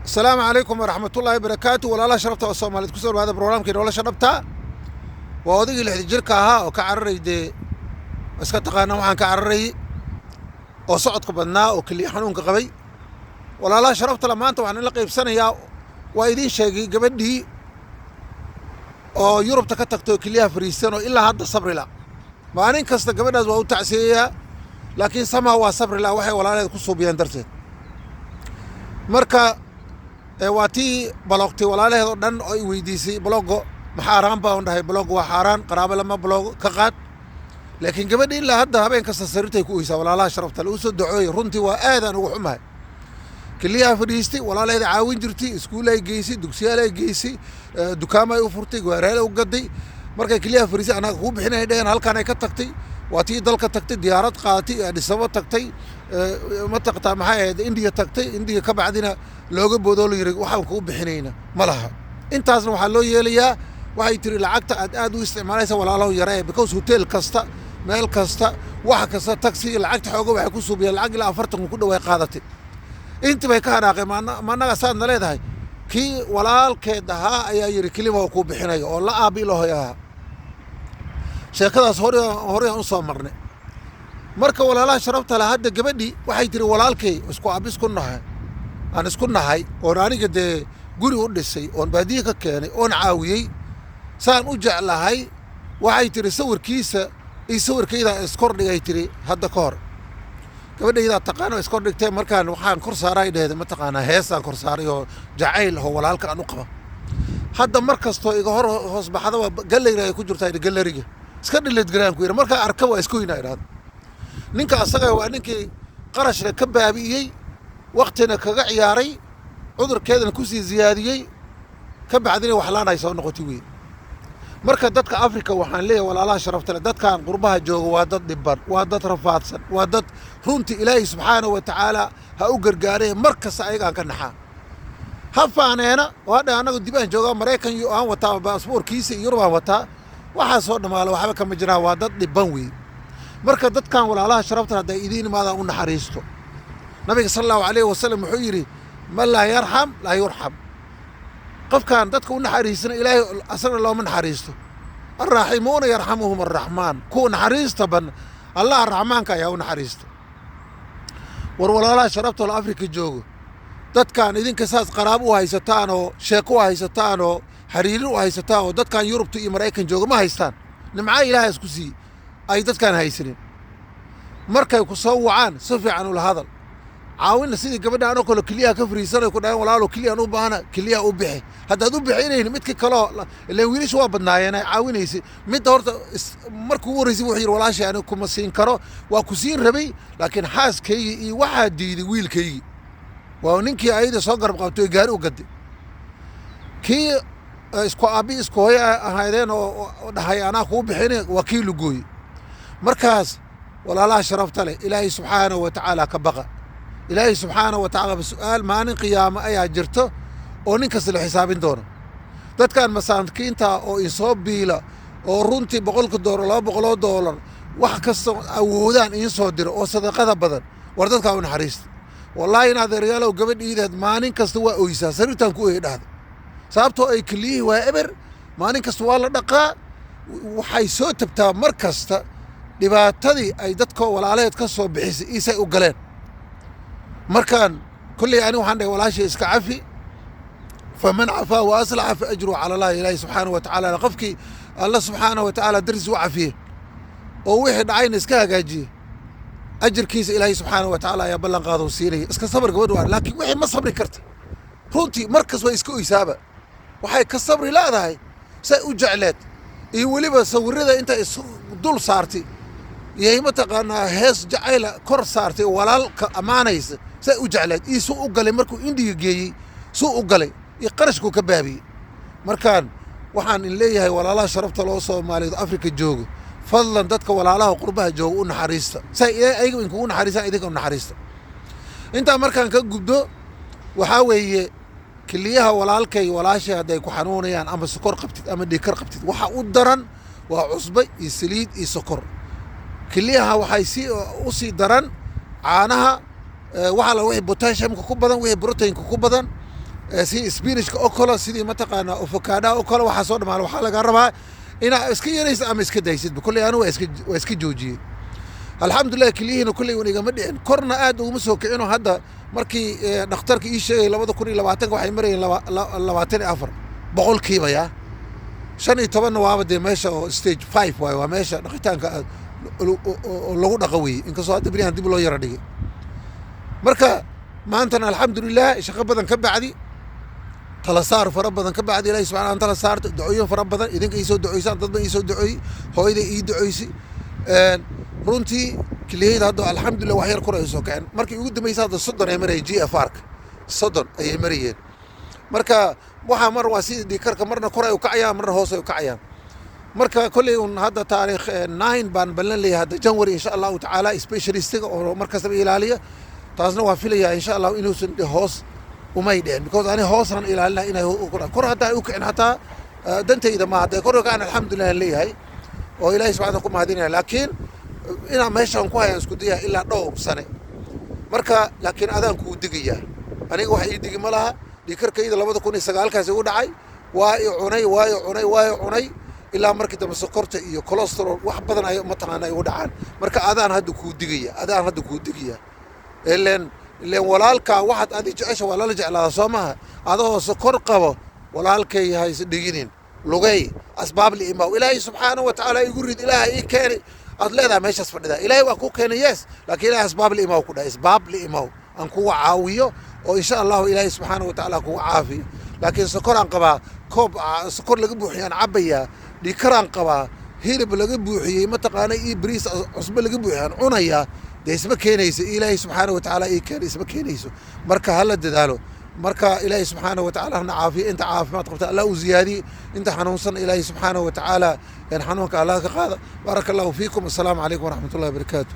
السلام عليكم ورحمة الله وبركاته. ولا شربتها الصومالية كسر هذا برنامج كده ولا شربتها وأودي اللي جركها ها وكعرري دي بس كتقانا وعن كعرري وصعد قبلنا وكل حنون كقبي ولا شربت لما أنت وعن لقي بسنة يا وأيدين شيء قبل دي أو يوروب تكتكتو كليها فريستانو إلا هذا الصبر لا ما أنا كست قبل هذا وهو تعسية لكن سما هو صبر لا وحي ولا كسو بيندرت مركا واتي بلوغتي ولا له دن أي ويديسي بلوغ محارم باون ده بلوغ وحاران قرابة لما بلوغ كقات لكن قبل إلا هذا هبين كسرتي كويسة ولا لا شربت الأسود دعوي رنتي وآذن وحمها كليها فريستي ولا له عاون جرتي اسكولا يجيسي دكسيالا يجيسي دكاما يفرتي غيرها وقدي مركا كليها فريستي أنا خوب هنا يدين هالكان يكتكتي واتي دل كتكتي ديارات قاتي يعني سوا تكتي متقطع معايا إنديا تكتي إنديا كبعدنا لوجو بودول يرق وحنا خوب حنينا ملها أنت أصلا وحلو يليا waxay tiri lacagta aad u isticmaalaysa walaalaha yaray because hotel kasta meel kasta wax kasta taxi lacagta xooga waxay ku suubiyeen lacag ilaa 40 ku dhawaay qaadatay inta bay ka hanaaqay maanaga saadna leedahay kii walaalkeed ahaa ayaa yiri kelimo ku bixinayo oo la aabi lahayaa sheekadaas hore aan soo marnay marka walaalaha sharafta la hadda gabadhii waxay tiri walaalkay isku abis ku nahay aan isku nahay oo aniga de guri u dhisay oo baadiye ka keenay oo caawiyay saan u jeclahay waxay tiri sawirkiisa iyo sawirkeeda iskor dhigay tiri hadda ka hor gabadhayda taqaan iskor dhigtay markaan waxaan kor saaray dheed ma taqaana heesaan kor saaray oo jacayl oo walaalka aan u qabo hadda markasto iga hor hoos baxada gallery ay ku jirtay galleriga iska dhilid garaan ku yiri marka arka waa isku yinaayad ninka asaga waa ninkii qarashna ka baabiyay waqtina kaga ciyaaray cudurkeedana ku sii ziyaadiyay ka bacdina wax laan ay soo noqotay weey marka dadka Afrika waxaan leeyahay walaalaha sharafta leh dadkan qurbaha jooga waa dad dhiban waa dad rafaadsan waa dad runtii Ilaahay subhanahu wa ta'ala ha u gargaareen markas ayaga ka naxaa hafaaneena wada anagu dibaan jooga Mareykan iyo aan wataa baasaboorkiisa Yurub aan wataa waxa soo dhamaalo waxba kama jiraan waa dad dhiban weey marka dadkan walaalaha sharafta haday idin maada u naxariisto nabiga sallallahu alayhi wasallam wuxuu yiri ma la yarham la yurham قف كان دتك ونحريسنا إلهي أسر الله من حريسته الراحمون يرحمهم الرحمن كون حريسته بن الله الرحمن كا يهون حريسته ولا لا شربته الأفريقي جوجو دت كان إذن كساس قراب وهيستانو شيكو وهيستانو حريري وهيستانو دت كان يوروب تو أمريكان جوجو ما هيستان نمعاي إلهي اسكسي أي دت كان هيسرين مركا يكسو عن صفي عنه هذا عاونا سيدي قبلنا أنا كله كليها كفري سنة كنا ولا له كليها نوبانا كليها أوبحي هذا دوبحينه متك كلا اللي وينش وابدنا يعني عاونا يسي مت هورت مركو ورزي وحير ولا شيء يعني كم سين كرا وكسين ربي لكن حاس كي واحد دي ويل كي وننكي أيده صقر بقى جارو قد كي اسكو أبي اسكو هي هيدين وهاي أنا خوب بحينه وكيل جوي مركز ولا لا شرفت له إلهي سبحانه وتعالى كبقى إلهي سبحانه وتعالى بسؤال ما نن قيامة أي أجرته أو ننكسر الحسابين دونه دت كان مثلا كينتا أو إنصاب بيلا أو رنتي بقولك دولار لا بقوله دولار وحكست أو هذان إنصادر أو صدقة بدن وردت كون حريست والله إن هذا رجال وقبل إذا ما ننكسر وإيسا سرتان كوه هذا صابته أي كليه وإبر ما ننكسر والله دقة وحيسوت بتاع مركزته لبعتدي أي دتك ولا عليه تكسر بحيث إيسا وقلين مركان كل يعني وحنا ولا شيء اسكعفي فمن عفا واصلح فاجره على الله إلهي سبحانه وتعالى لقفك الله سبحانه وتعالى درس وعفيه وواحد عين اسكا جاجي اجر كيس إلهي سبحانه وتعالى يا بلن قاضو سيري اسكا صبر قبل لكن وحي ما صبري كرت رونتي مركز ويسكو إسابة وحي كالصبر لا ذا سأجعلت اي وليبا صوريدا انت دول صارتي يا ما تقانا هيس جعيلة كور صارتي walaalka amaanaysa say u jecleed ii soo u galay markuu indiga geeyay soo u galay iyo qarashku ka baabiyay markaan waxaan in leeyahay walaalaha sharafta loo Soomaaliyeed Afrika joogo fadlan dadka walaalaha qurbaha joogo u naxariista say ayaga in ku naxariistaan idinka u naxariista inta markaan ka gubdo waxa weeye kaliyaha walaalkay walaashay haday ku xanuunayaan ama sokor qabtid ama dhiikar qabtid waxa u daran waa cusbay iyo saliid iyo sokor كليها وحيسي وصي درن عانها وحلا وحي بوتاشيوم كوكو بدن وحي بروتين كوكو بدن si spinachka oo kale sidii mataqaanaa avocado oo kale waxaa soo dhamaan waxaa laga rabaa inaa iska yaraysid ama iska daysidba kolley anigu waa iska joojiyey alxamdulilah keliyihiina kolley wan igama dhicin korna aad uguma soo kicinoo hadda markii dhakhtarka ii sheegay 2020 waxay marayeen 24 boqolkiiba yaa 15 waaba dee meesha oo stage 5 waaye waa meesha dhaqitaanka lagu dhaqa weeye inkastoo hadda beriyahan dib loo yara dhigay marka maantana alxamdulilah shaqo badan ka bacdi tala saar fara badan ka bacdi ilaahay subxaana wa taala saarta ducooyin fara badan idinka ii soo ducoysaan dad baan ii soo ducooyey hooyaday ii ducoysay runtii keliyahayda hadda alxamdulilah wax yar kor ay soo kaceen markii ugu dambeysay hadda 30 ay marayeen GFR-ka 30 ayay marayeen marka waxaa mar waa sidii dhiikarka marna kor ay u kacayaan marna hoos ay u kacayaan marka kolley un hadda taariikh 9 baan ballan leeyahay hadda January insha allahu tacaala specialistiga oo markastaba ilaaliya taasna waa filayaa insha allahu inuusan hoos umay dhicin because ani hoosaan ilaalina inay kor hadda ay u kicin hataa dantayda ma hadda kor ka aan alxamdulilah leeyahay oo ilaahay subxaanahu ku mahadinaya laakiin inaan meeshaan ku hayaan isku dayaa ilaa dhowr sane marka laakiin adaan kuu digayaa aniga wax ii digi ma laha dhiikarkayda 2009 u dhacay waa i cunay ilaa markii dambe sokorta iyo cholesterol wax badan ay mataqaana ay u dhacaan marka adaan hadda kuu digaya ileen walaalka waxaad adi jecesha waa lala jeclaada soo maaha adoo sokor qabo walaalkay hayse dhiginin lugay asbaab li imaw ilaahay subxaanahu wa tacaala igu rid ilaahay ii keenay aad leedahay meeshaas fadhida ilaahay waa ku keenay yes laakiin ilaahay asbaab li imaw ku dhahay asbaab li imaw aan kugu caawiyo oo insha allahu ilaahay subxaanahu wa tacaala kugu caafiyo laakiin sokor aan qabaa koob sokor laga buuxiyaan cabayaa dhiikaraan qabaa hilib laga buuxiyey mataqaana ii bariis cusbo laga buuxiyaan cunayaa dee isma keenayso ilaahay subxaanahu wa tacaala ii keenay isma keenayso marka hala dadaalo marka ilaahay subxaanahu wa tacaala hana caafiyo inta caafimaad qabta allah u ziyaadiye inta xanuunsan ilaahay subxaanahu wa tacaala xanuunka allah ka qaada baaraka allahu fiikum assalaamu calaykum waraxmatullahi wabarakaatu